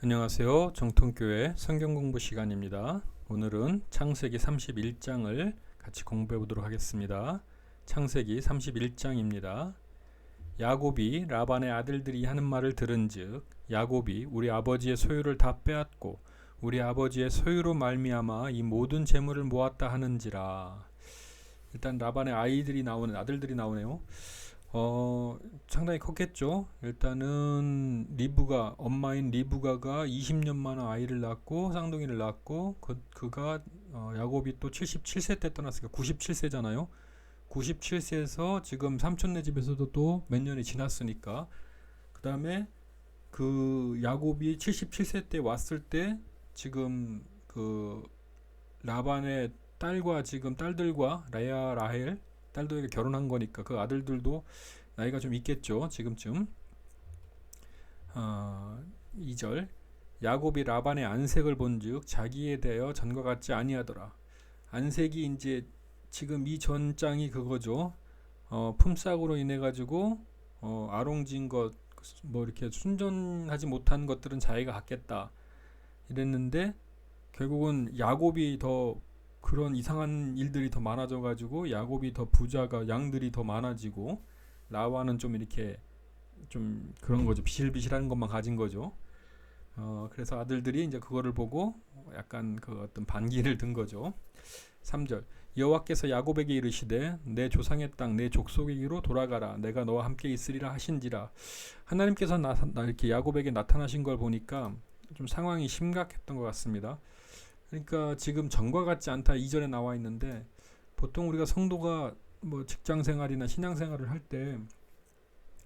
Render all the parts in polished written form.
안녕하세요. 정통교회 성경공부 시간입니다. 오늘은 창세기 31장을 같이 공부해 보도록 하겠습니다. 창세기 31장입니다. 야곱이 라반의 아들들이 하는 말을 들은즉 야곱이 우리 아버지의 소유를 다 빼앗고 우리 아버지의 소유로 말미암아 이 모든 재물을 모았다 하는지라. 일단 라반의 아들들이 나오네요. 상당히 컸겠죠. 일단은 엄마인 리브가가 20년 만에 아이를 낳고 쌍둥이를 낳고 그가 야곱이 또 77세 때 떠났으니까 97세잖아요. 97세에서 지금 삼촌네 집에서도 또 몇 년이 지났으니까 그 다음에 그 야곱이 77세 때 왔을 때 지금 그 라반의 딸과 지금 딸들과 레아 라헬 딸들에게 결혼한 거니까 그 아들들도 나이가 좀 있겠죠. 지금쯤. 2절 야곱이 라반의 안색을 본즉 자기에 대하여 전과 같지 아니하더라. 안색이 이제 지금 이 전장이 그거죠. 품삯으로 인해 가지고 아롱진 것, 뭐 이렇게 순전하지 못한 것들은 자기가 갖겠다 이랬는데 결국은 야곱이 더 그런 이상한 일들이 더 많아져 가지고 야곱이 더 부자가 양들이 더 많아지고 라완은 좀 이렇게 좀 그런 거죠. 비실비실한 것만 가진 거죠. 그래서 아들들이 이제 그거를 보고 약간 그 어떤 반기를 든 거죠. 3절 여호와께서 야곱에게 이르시되 내 조상의 땅 내 족속에게로 돌아가라 내가 너와 함께 있으리라 하신지라. 하나님께서 이렇게 야곱에게 나타나신 걸 보니까 좀 상황이 심각했던 것 같습니다. 그러니까 지금 전과 같지 않다 2절에 나와 있는데 보통 우리가 성도가 뭐 직장 생활이나 신앙 생활을 할 때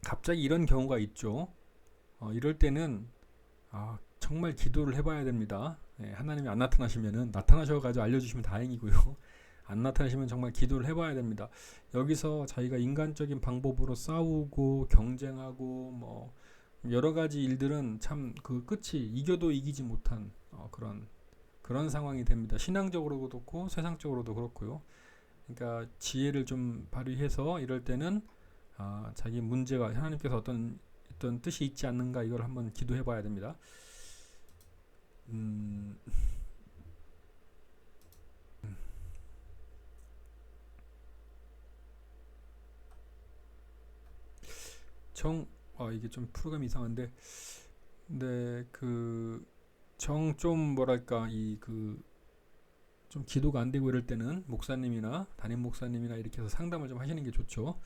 갑자기 이런 경우가 있죠. 이럴 때는 정말 기도를 해봐야 됩니다. 하나님이 안 나타나시면은 나타나셔가지고 알려주시면 다행이고요. 안 나타나시면 정말 기도를 해봐야 됩니다. 여기서 자기가 인간적인 방법으로 싸우고 경쟁하고 뭐 여러 가지 일들은 참 그 끝이 이겨도 이기지 못한 그런 상황이 됩니다. 신앙적으로도 그렇고 세상적으로도 그렇고요. 그러니까 지혜를 좀 발휘해서 이럴 때는 자기 문제가 하나님께서 어떤 뜻이 있지 않는가 이걸 한번 기도해 봐야 됩니다. 이게 좀 프로그램이 이상한데 근데 좀 뭐랄까 좀 기도가 안 되고 이럴 때는 목사님이나 담임 목사님이나 이렇게 해서 상담을 좀 하시는 게 좋죠.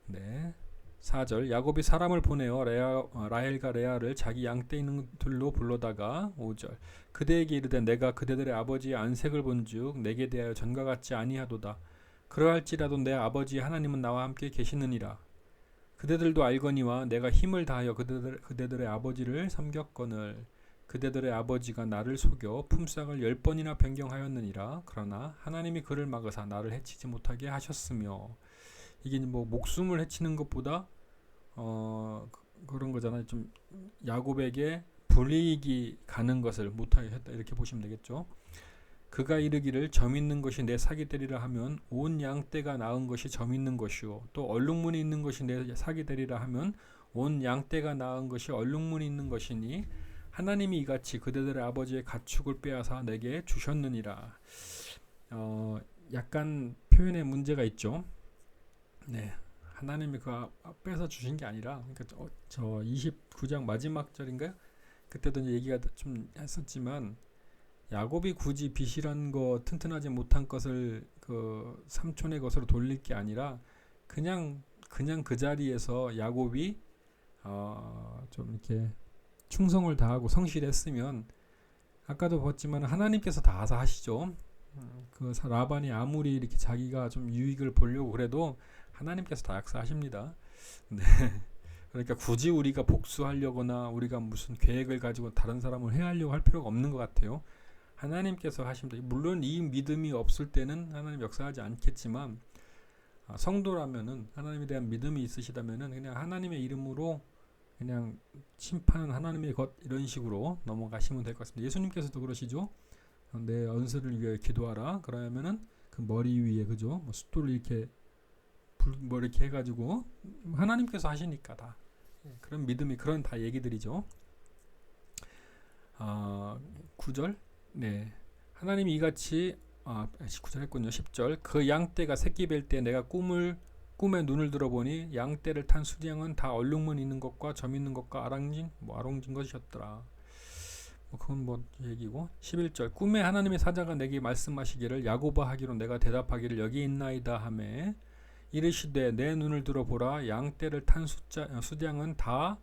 네. 4절 야곱이 사람을 보내어 라헬과 레아를 자기 양떼 있는 들로 불러다가 5절 그대에게 이르되 내가 그대들의 아버지의 안색을 본즉 내게 대하여 전과 같지 아니하도다. 그러할지라도 내 아버지 하나님은 나와 함께 계시느니라. 그대들도 알거니와 내가 힘을 다하여 그대들의 아버지를 섬겼거늘 그대들의 아버지가 나를 속여 품삯을 10번이나 변경하였느니라. 그러나 하나님이 그를 막으사 나를 해치지 못하게 하셨으며. 이게 뭐 목숨을 해치는 것보다 그런 거잖아요. 좀 야곱에게 불이익이 가는 것을 못하게 했다 이렇게 보시면 되겠죠. 그가 이르기를 점 있는 것이 내 사기 되리라 하면 온 양떼가 낳은 것이 점 있는 것이요 또 얼룩무늬 있는 것이 내 사기 되리라 하면 온 양떼가 낳은 것이 얼룩무늬 있는 것이니 하나님이 이같이 그대들의 아버지의 가축을 빼앗아 내게 주셨느니라. 약간 표현에 문제가 있죠. 네, 하나님이 뺏어 주신 게 아니라 그러니까 저 29장 마지막 절인가요? 그때도 이제 얘기가 좀 했었지만 야곱이 굳이 비실한 거 튼튼하지 못한 것을 그 삼촌의 것으로 돌릴 게 아니라 그냥 그 자리에서 야곱이 좀 이렇게 충성을 다하고 성실했으면 아까도 봤지만 하나님께서 다 하시죠. 그 라반이 아무리 이렇게 자기가 좀 유익을 보려고 그래도 하나님께서 다 역사하십니다. 네. 그러니까 굳이 우리가 복수하려거나 우리가 무슨 계획을 가지고 다른 사람을 해하려고 할 필요가 없는 것 같아요. 하나님께서 하십니다. 물론 이 믿음이 없을 때는 하나님 역사하지 않겠지만 성도라면은 하나님에 대한 믿음이 있으시다면은 그냥 하나님의 이름으로 그냥 심판은 하나님의 것 이런 식으로 넘어가시면 될 것 같습니다. 예수님께서도 그러시죠. 내 언슬을 위해 기도하라. 그러면은 그 머리 위에 그죠? 뭐 숫돌을 이렇게 뭐 이렇게 해가지고 하나님께서 하시니까 다 그런 믿음이 그런 다 얘기들이죠. 19절. 네. 하나님이 이같이 19절 했군요. 10절. 그 양떼가 새끼 뵐 때 내가 꿈에 눈을 들어보니 양떼를 탄 수량은 다 얼룩문 있는 것과 점 있는 것과 아롱진 것이었더라. 그건 얘기고. 11절. 꿈에 하나님의 사자가 내게 말씀하시기를 야고보 하기로 내가 대답하기를 여기 있나이다 하매 이르시되 내 눈을 들어보라 양떼를 탄 수량은 다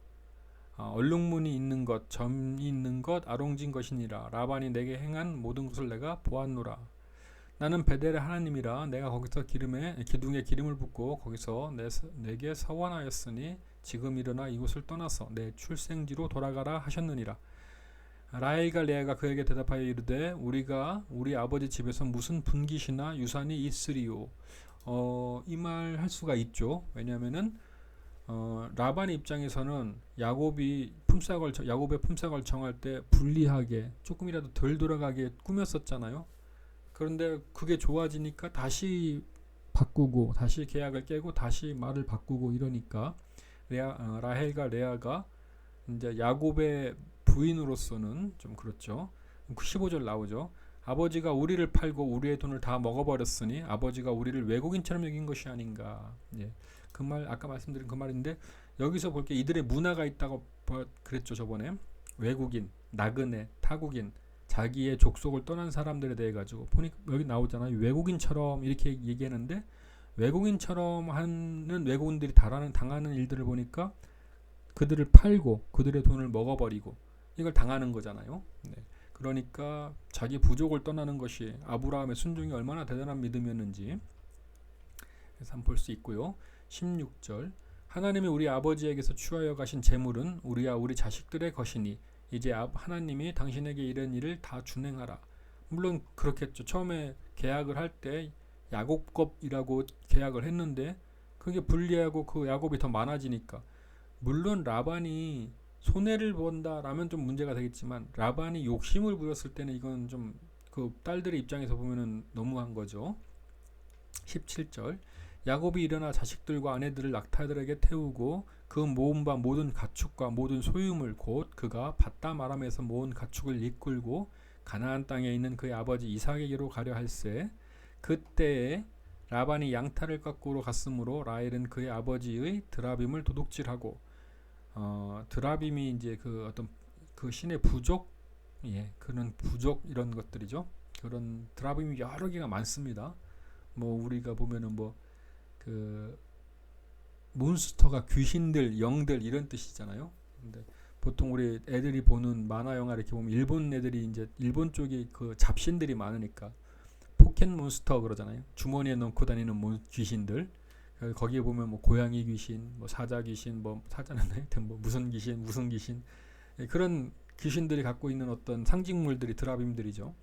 얼룩무늬 있는 것, 점이 있는 것, 아롱진 것이니라. 라반이 내게 행한 모든 것을 내가 보았노라. 나는 베델의 하나님이라. 내가 거기서 기둥에 기름을 붓고 거기서 내게 서원하였으니 지금 일어나 이곳을 떠나서 내 출생지로 돌아가라 하셨느니라. 라헬과 레아가 그에게 대답하여 이르되 우리가 우리 아버지 집에서 무슨 분깃이나 유산이 있으리요. 이 말 할 수가 있죠. 왜냐하면은 라반의 입장에서는 야곱의 품삯을 정할 때 불리하게 조금이라도 덜 돌아가게 꾸몄었잖아요. 그런데 그게 좋아지니까 다시 바꾸고 다시 계약을 깨고 다시 말을 바꾸고 이러니까 라헬과 레아가 이제 야곱의 부인으로서는 좀 그렇죠. 15절 나오죠. 아버지가 우리를 팔고 우리의 돈을 다 먹어버렸으니 아버지가 우리를 외국인처럼 여긴 것이 아닌가. 예. 그 말 아까 말씀드린 그 말인데 여기서 볼 게 이들의 문화가 있다고 그랬죠. 저번에 외국인, 나그네, 타국인, 자기의 족속을 떠난 사람들에 대해 가지고 보니까 여기 나오잖아요. 외국인처럼 이렇게 얘기하는데 외국인처럼 하는 외국인들이 당하는 일들을 보니까 그들을 팔고 그들의 돈을 먹어버리고 이걸 당하는 거잖아요. 네. 그러니까 자기 부족을 떠나는 것이 아브라함의 순종이 얼마나 대단한 믿음이었는지 그래서 한번 볼 수 있고요. 16절. 하나님이 우리 아버지에게서 취하여 가신 재물은 우리와 우리 자식들의 것이니 이제 하나님이 당신에게 이런 일을 다 준행하라. 물론 그렇겠죠. 처음에 계약을 할 때 야곱급이라고 계약을 했는데 그게 불리하고 그 야곱이 더 많아지니까 물론 라반이 손해를 본다라면 좀 문제가 되겠지만 라반이 욕심을 부렸을 때는 이건 좀 그 딸들의 입장에서 보면은 너무한 거죠. 17절. 야곱이 일어나 자식들과 아내들을 낙타들에게 태우고 그 모은 바 모든 가축과 모든 소유물 곧 그가 밧담 아람에서 모은 가축을 이끌고 가나안 땅에 있는 그의 아버지 이삭에게로 가려 할세. 그때에 라반이 양탈을 깎으러 갔으므로 라헬은 그의 아버지의 드라빔을 도둑질하고 드라빔이 이제 그 어떤 그 신의 부족, 그런 부족 이런 것들이죠. 그런 드라빔이 여러 개가 많습니다. 우리가 보면은 그 몬스터가 귀신들, 영들 이런 뜻이잖아요. 근데 보통 우리 애들이 보는 만화 영화 이렇게 보면 일본 애들이 이제 일본 쪽이 그 잡신들이 많으니까 포켓몬스터 그러잖아요. 주머니에 넣고 다니는 귀신들. 거기에 보면 고양이 귀신, 사자 귀신, 사자는 하여튼 무슨 귀신 그런 귀신들이 갖고 있는 어떤 상징물들이 드라빔들이죠.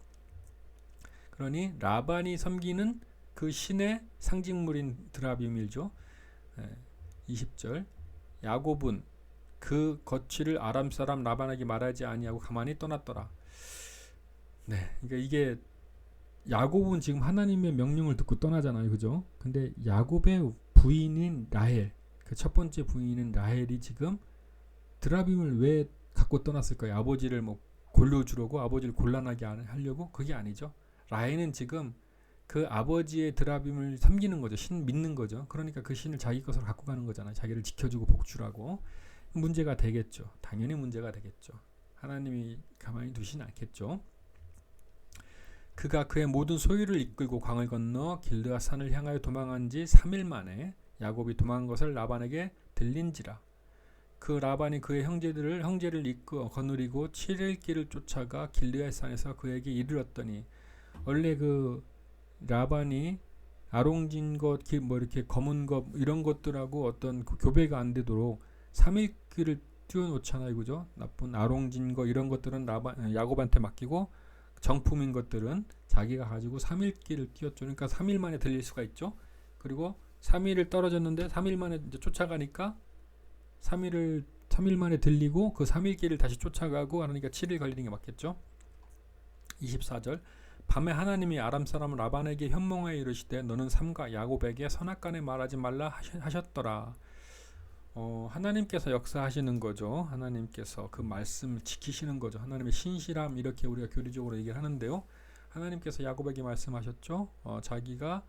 그러니 라반이 섬기는 그 신의 상징물인 드라빔이죠. 20절. 야곱은 그 거취를 아람 사람 라반에게 말하지 아니하고 가만히 떠났더라. 네, 그러니까 이게 야곱은 지금 하나님의 명령을 듣고 떠나잖아요, 그죠? 근데 야곱의 부인인 라헬, 그 첫 번째 부인인 라헬이 지금 드라빔을 왜 갖고 떠났을까요? 아버지를 골려주려고, 아버지를 곤란하게 하려고? 그게 아니죠. 라헬은 지금 그 아버지의 드라빔을 섬기는 거죠. 신 믿는 거죠. 그러니까 그 신을 자기 것으로 갖고 가는 거잖아요. 자기를 지켜주고 복주라고. 문제가 되겠죠. 당연히 문제가 되겠죠. 하나님이 가만히 두진 않겠죠. 그가 그의 모든 소유를 이끌고 강을 건너 길르앗 산을 향하여 도망한 지 3일 만에 야곱이 도망한 것을 라반에게 들린지라. 그 라반이 그의 형제를 이끌어 거느리고 7일 길을 쫓아가 길르앗 산에서 그에게 이르렀더니 원래 그 라반이 아롱진 것, 이렇게 검은 것 이런 것들하고 어떤 그 교배가 안 되도록 3일 길을 띄워놓잖아요, 그죠? 나쁜 아롱진 것 이런 것들은 야곱한테 맡기고 정품인 것들은 자기가 가지고 3일 길을 띄웠죠. 그러니까 3일 만에 들릴 수가 있죠. 그리고 3일을 떨어졌는데 3일 만에 이제 쫓아가니까 3일 만에 들리고 그 3일 길을 다시 쫓아가고 하니까 7일 걸리는 게 맞겠죠. 24절. 밤에 하나님이 아람 사람 라반에게 현몽하여 이르시되 너는 삼가 야곱에게 선악간에 말하지 말라 하셨더라. 하나님께서 역사하시는 거죠. 하나님께서 그 말씀을 지키시는 거죠. 하나님의 신실함 이렇게 우리가 교리적으로 얘기를 하는데요. 하나님께서 야곱에게 말씀하셨죠. 자기가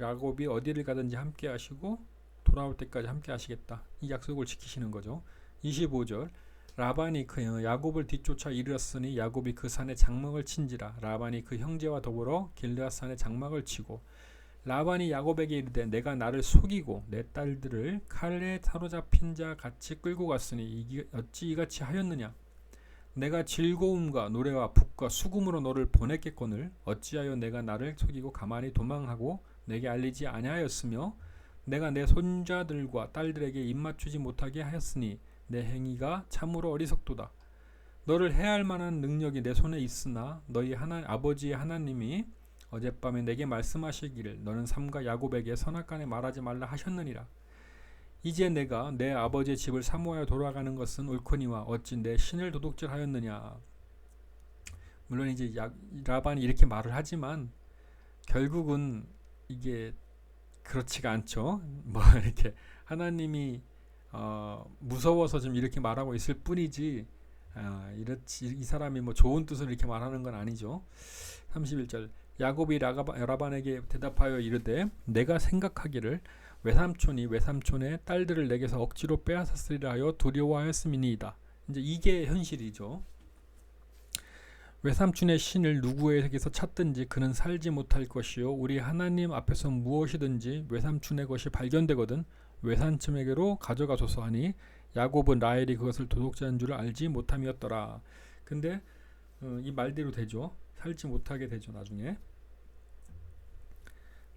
야곱이 어디를 가든지 함께 하시고 돌아올 때까지 함께 하시겠다. 이 약속을 지키시는 거죠. 25절 라반이 그 야곱을 뒤쫓아 이르렀으니 야곱이 그 산에 장막을 친지라. 라반이 그 형제와 더불어 길르앗 산에 장막을 치고 라반이 야곱에게 이르되 내가 나를 속이고 내 딸들을 칼에 사로잡힌 자 같이 끌고 갔으니 어찌 이같이 하였느냐. 내가 즐거움과 노래와 북과 수금으로 너를 보냈겠거늘 어찌하여 내가 나를 속이고 가만히 도망하고 내게 알리지 아니하였으며 내가 내 손자들과 딸들에게 입맞추지 못하게 하였으니 내 행위가 참으로 어리석도다. 너를 해할 만한 능력이 내 손에 있으나 너희 아버지의 하나님이 어젯밤에 내게 말씀하시기를 너는 삼가 야곱에게 선악간에 말하지 말라 하셨느니라. 이제 내가 내 아버지의 집을 사모하여 돌아가는 것은 옳거니와 어찌 내 신을 도둑질하였느냐. 물론 이제 라반이 이렇게 말을 하지만 결국은 이게 그렇지가 않죠. 뭐 이렇게 하나님이 무서워서 좀 이렇게 말하고 있을 뿐이지 이 사람이 뭐 좋은 뜻으로 이렇게 말하는 건 아니죠. 31절 야곱이 라반에게 대답하여 이르되 내가 생각하기를 외삼촌이 외삼촌의 딸들을 내게서 억지로 빼앗았으리라 하여 두려워하였음이니이다. 이제 이게 현실이죠. 외삼촌의 신을 누구에게서 찾든지 그는 살지 못할 것이요 우리 하나님 앞에서 무엇이든지 외삼촌의 것이 발견되거든 외삼촌에게로 가져가소서 하니 야곱은 라헬이 그것을 도둑질한 줄 알지 못함이었더라. 근데 이 말대로 되죠. 살지 못하게 되죠. 나중에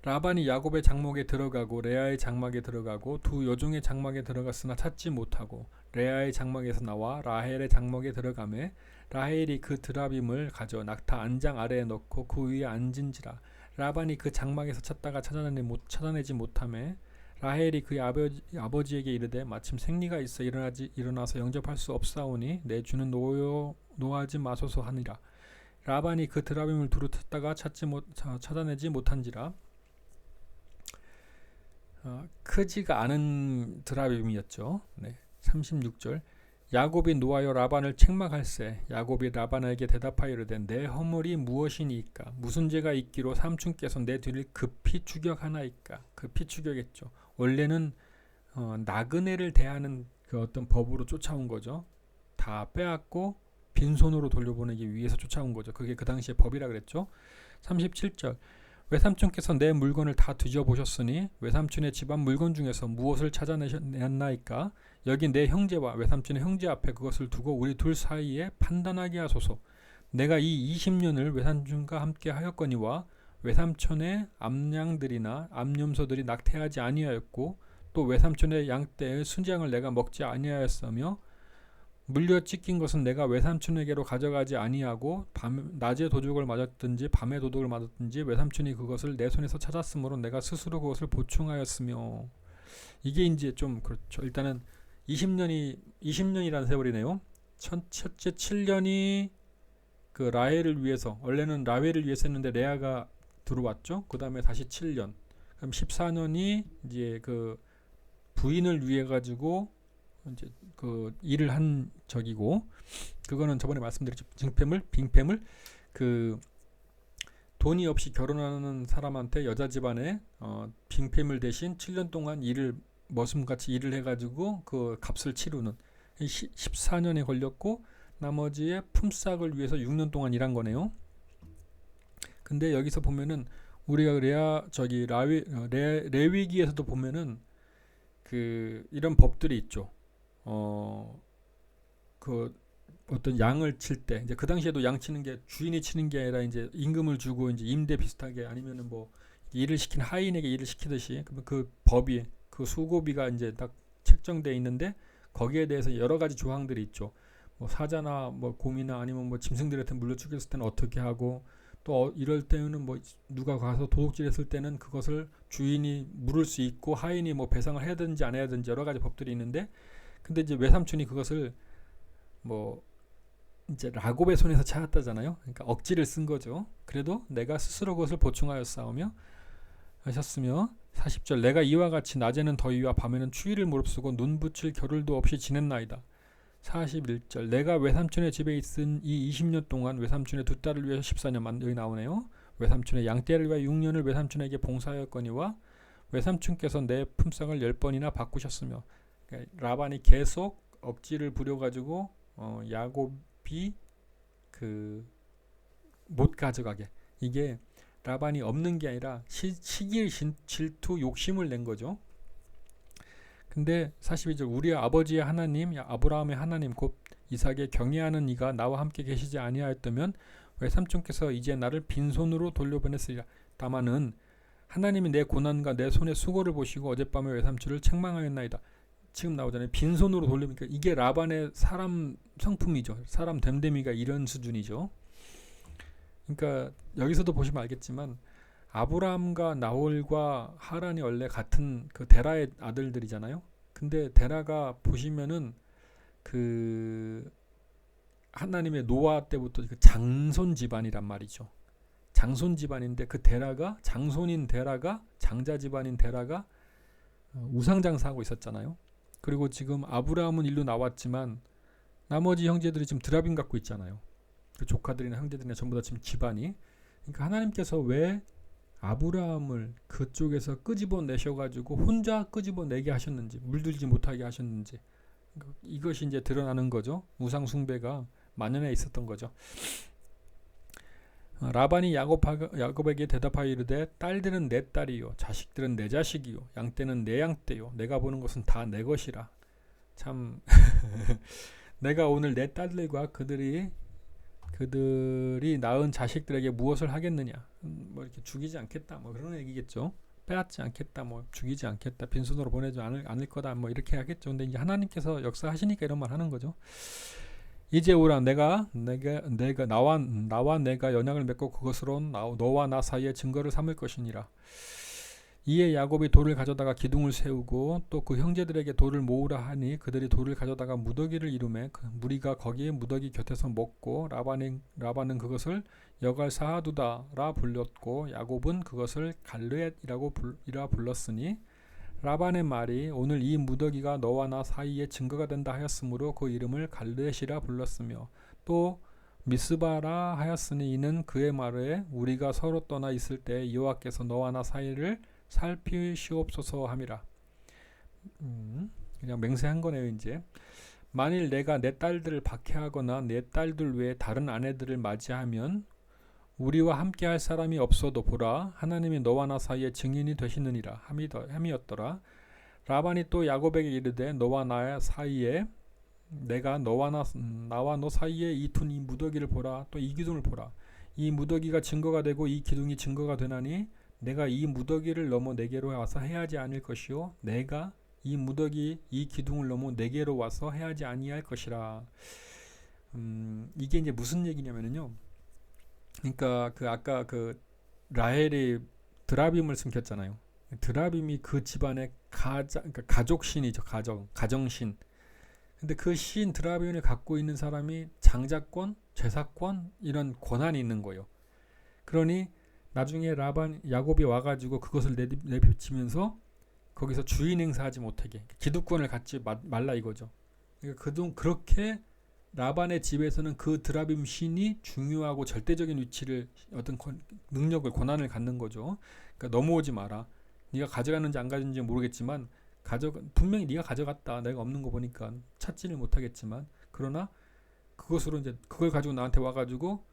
라반이 야곱의 장막에 들어가고 레아의 장막에 들어가고 두 여종의 장막에 들어갔으나 찾지 못하고 레아의 장막에서 나와 라헬의 장막에 들어가매 라헬이 그 드라빔을 가져 낙타 안장 아래에 넣고 그 위에 앉은지라. 라반이 그 장막에서 찾다가 찾아내지 못하매 라헬이 그의 아버지에게 이르되 마침 생리가 있어 일어나서 영접할 수 없사오니 내 주는 노하지 마소서 하니라. 라반이 그 드라빔을 두루 찾다가 찾아내지 못한지라. 크지가 않은 드라빔이었죠. 네. 36절 야곱이 노하여 라반을 책망할세 야곱이 라반에게 대답하여 이르되 내 허물이 무엇이니까 무슨 죄가 있기로 삼촌께서 내 뒤를 급히 추격하나이까. 급히 추격했죠. 원래는 나그네를 대하는 그 어떤 법으로 쫓아온 거죠. 다 빼앗고 빈손으로 돌려보내기 위해서 쫓아온 거죠. 그게 그 당시의 법이라 그랬죠. 37절 외삼촌께서 내 물건을 다 뒤져보셨으니 외삼촌의 집안 물건 중에서 무엇을 찾아내셨나이까. 여기 내 형제와 외삼촌의 형제 앞에 그것을 두고 우리 둘 사이에 판단하게 하소서. 내가 이 20년을 외삼촌과 함께 하였거니와 외삼촌의 암양들이나 암염소들이 낙태하지 아니하였고 또 외삼촌의 양떼의 순장을 내가 먹지 아니하였으며 물려 찢긴 것은 내가 외삼촌에게로 가져가지 아니하고 낮에 도둑을 맞았든지 밤에 도둑을 맞았든지 외삼촌이 그것을 내 손에서 찾았으므로 내가 스스로 그것을 보충하였으며. 이게 이제 좀 그렇죠. 일단은 20년이라는 세월이네요. 첫째 7년이 그 라헬을 위해서, 원래는 라헬을 위해서 했는데 레아가 들어왔죠. 그 다음에 다시 7년. 그럼 14년이 이제 그 부인을 위해 가지고 이제 그 일을 한 적이고, 그거는 저번에 말씀드렸죠. 빙패물 그 돈이 없이 결혼하는 사람한테 여자 집안에 빙패물 대신 7년 동안 머슴같이 일을 해가지고 그 값을 치르는 14년에 걸렸고 나머지의 품삯을 위해서 6년 동안 일한 거네요. 근데 여기서 보면은 우리가 레위기에서도 보면은 그 이런 법들이 있죠. 그 어떤 양을 칠 때 이제 그 당시에도 양 치는 게 주인이 치는 게 아니라 이제 임금을 주고 이제 임대 비슷하게 아니면은 뭐 일을 시킨 하인에게 일을 시키듯이 그 법이 그 수고비가 이제 딱 책정되어 있는데 거기에 대해서 여러 가지 조항들이 있죠. 뭐 사자나 뭐 곰이나 아니면 뭐 짐승들한테 물려 죽였을 때는 어떻게 하고 또 이럴 때는 뭐 누가 가서 도둑질했을 때는 그것을 주인이 물을 수 있고 하인이 뭐 배상을 해야 되는지 안 해야 되는지 여러 가지 법들이 있는데, 근데 이제 외삼촌이 그것을 뭐 이제 라곱의 손에서 찾았다잖아요. 그러니까 억지를 쓴 거죠. 그래도 내가 스스로 그것을 보충하였사오며 하셨으며 40절 내가 이와 같이 낮에는 더위와 밤에는 추위를 무릅쓰고 눈 붙일 겨를도 없이 지냈나이다. 41절 내가 외삼촌의 집에 있은 이 20년 동안 외삼촌의 두 딸을 위해서 14년 여기 나오네요. 외삼촌의 양떼를 위하여 6년을 외삼촌에게 봉사하였거니와 외삼촌께서 내 품삯을 10번이나 바꾸셨으며. 그러니까 라반이 계속 억지를 부려가지고 야곱이 그 못 가져가게. 이게 라반이 없는 게 아니라 시기 질투 욕심을 낸 거죠. 근데 42절 우리 아버지의 하나님 아브라함의 하나님 곧 이삭의 경외하는 이가 나와 함께 계시지 아니하였다면 외삼촌께서 이제 나를 빈손으로 돌려보냈으리라. 다만은 하나님이 내 고난과 내 손의 수고를 보시고 어젯밤에 외삼촌을 책망하였나이다. 지금 나오잖아요. 빈손으로 돌리니까 이게 라반의 사람 성품이죠. 사람 됨됨이가 이런 수준이죠. 그러니까 여기서도 보시면 알겠지만 아브라함과 나홀과 하란이 원래 같은 그 데라의 아들들이잖아요. 근데 데라가 보시면은 그 하나님의 노아 때부터 그 장손 집안이란 말이죠. 장손 집안인데 그 데라가 장손인 데라가 장자 집안인 데라가 우상장사하고 있었잖아요. 그리고 지금 아브라함은 일로 나왔지만 나머지 형제들이 지금 드라빔 갖고 있잖아요. 그 조카들이나 형제들이나 전부 다 지금 집안이. 그러니까 하나님께서 왜 아브라함을 그쪽에서 끄집어 내셔가지고 혼자 끄집어 내게 하셨는지, 물들지 못하게 하셨는지, 이것이 이제 드러나는 거죠. 우상 숭배가 만연해 있었던 거죠. 라반이 야곱에게 대답하여 이르되 딸들은 내 딸이요 자식들은 내 자식이요 양떼는 내 양떼요 내가 보는 것은 다 내 것이라. 참 내가 오늘 내 딸들과 그들이 낳은 자식들에게 무엇을 하겠느냐. 뭐 이렇게 죽이지 않겠다. 뭐 그런 얘기겠죠. 빼앗지 않겠다. 뭐 죽이지 않겠다. 빈손으로 보내지 않을 거다. 뭐 이렇게 하겠죠. 근데 이제 하나님께서 역사하시니까 이런 말 하는 거죠. 이제 오라 내가 나와 내가 연약을 맺고 그것으로 너와 나 사이에 증거를 삼을 것이니라. 이에 야곱이 돌을 가져다가 기둥을 세우고 또 그 형제들에게 돌을 모으라 하니 그들이 돌을 가져다가 무더기를 이루매 그 무리가 거기에 무더기 곁에서 먹고 라반은 그것을 여갈 사하두다라 불렀고 야곱은 그것을 갈르엣이라 불렀으니 라반의 말이 오늘 이 무더기가 너와 나 사이에 증거가 된다 하였으므로 그 이름을 갈르엣이라 불렀으며 또 미스바라 하였으니 이는 그의 말에 우리가 서로 떠나 있을 때 여호와께서 너와 나 사이를 살피시옵소서 함이라. 그냥 맹세한 거네요. 이제 만일 내가 내 딸들을 박해하거나 내 딸들 외에 다른 아내들을 맞이하면 우리와 함께할 사람이 없어도 보라 하나님이 너와 나 사이에 증인이 되시느니라 함이었더라. 라반이 또 야곱에게 이르되 너와 나 사이에 내가 나와 너 사이에 이 둔 이 무더기를 보라. 또 이 기둥을 보라. 이 무더기가 증거가 되고 이 기둥이 증거가 되나니 내가 이 무더기를 넘어 내게로 와서 해하지 않을 것이요 내가 이 무더기 이 기둥을 넘어 내게로 와서 해하지 아니할 것이라. 이게 이제 무슨 얘기냐면요. 그러니까 그 아까 그 라헬이 드라빔을 숨겼잖아요. 드라빔이 그 집안의 그러니까 가족신이죠. 가정신. 근데 그 신 드라빔을 갖고 있는 사람이 장자권, 제사권 이런 권한이 있는 거예요. 그러니 나중에 야곱이 와가지고 그것을 내비치면서 거기서 주인 행사하지 못하게 기득권을 갖지 말라 이거죠. 그러니까 그렇게 라반의 집에서는 그 드라빔 신이 중요하고 절대적인 위치를 어떤 능력을 권한을 갖는 거죠. 그러니까 넘어오지 마라. 네가 가져갔는지 안 가졌는지 모르겠지만 분명히 네가 가져갔다. 내가 없는 거 보니까 찾지는 못하겠지만 그러나 그것으로 이제 그걸 가지고 나한테 와가지고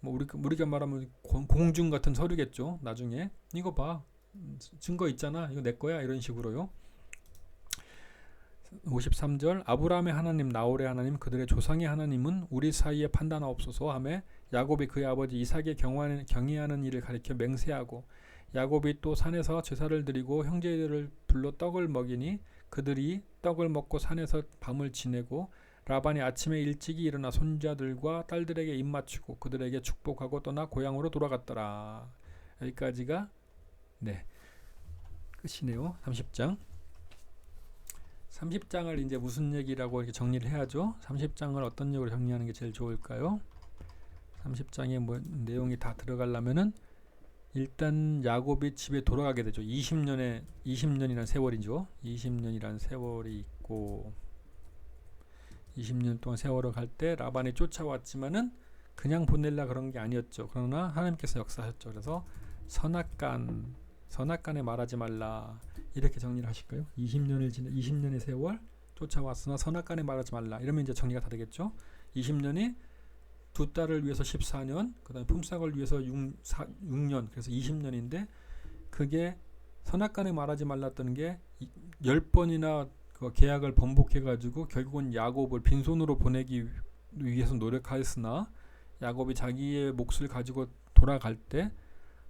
뭐 우리가 말하면 공증 같은 서류겠죠. 나중에 이거 봐 증거 있잖아. 이거 내 거야. 이런 식으로요. 53절 아브라함의 하나님 나홀의 하나님 그들의 조상의 하나님은 우리 사이에 판단하옵소서 하며 야곱이 그의 아버지 이삭의 경외하는 일을 가리켜 맹세하고 야곱이 또 산에서 제사를 드리고 형제들을 불러 떡을 먹이니 그들이 떡을 먹고 산에서 밤을 지내고 라반이 아침에 일찍이 일어나 손자들과 딸들에게 입맞추고 그들에게 축복하고 떠나 고향으로 돌아갔더라. 여기까지가 끝이네요. 30장. 30장을 이제 무슨 얘기라고 이렇게 정리를 해야죠. 30장을 어떤 얘기로 정리하는 게 제일 좋을까요? 30장에 뭐 내용이 다 들어가려면은 일단 야곱이 집에 돌아가게 되죠. 20년이라는 세월이죠. 20년이라는 세월이 있고 20년 동안 세월을 갈 때 라반이 쫓아왔지만은 그냥 보낼라 그런 게 아니었죠. 그러나 하나님께서 역사하셨죠. 그래서 선악간에 말하지 말라 이렇게 정리를 하실까요? 20년의 세월 쫓아왔으나 선악간에 말하지 말라 이러면 이제 정리가 다 되겠죠. 20년이 두 딸을 위해서 14년, 그다음에 품삯을 위해서 6년, 그래서 20년인데 그게 선악간에 말하지 말랐던 게 10번이나 그 계약을 번복해가지고 결국은 야곱을 빈손으로 보내기 위해서 노력하였으나 야곱이 자기의 몫을 가지고 돌아갈 때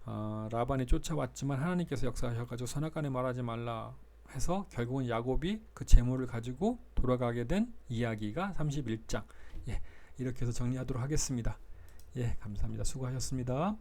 라반이 쫓아왔지만 하나님께서 역사하셔가지고 선악간에 말하지 말라 해서 결국은 야곱이 그 재물을 가지고 돌아가게 된 이야기가 31장. 예, 이렇게 해서 정리하도록 하겠습니다. 예, 감사합니다. 수고하셨습니다.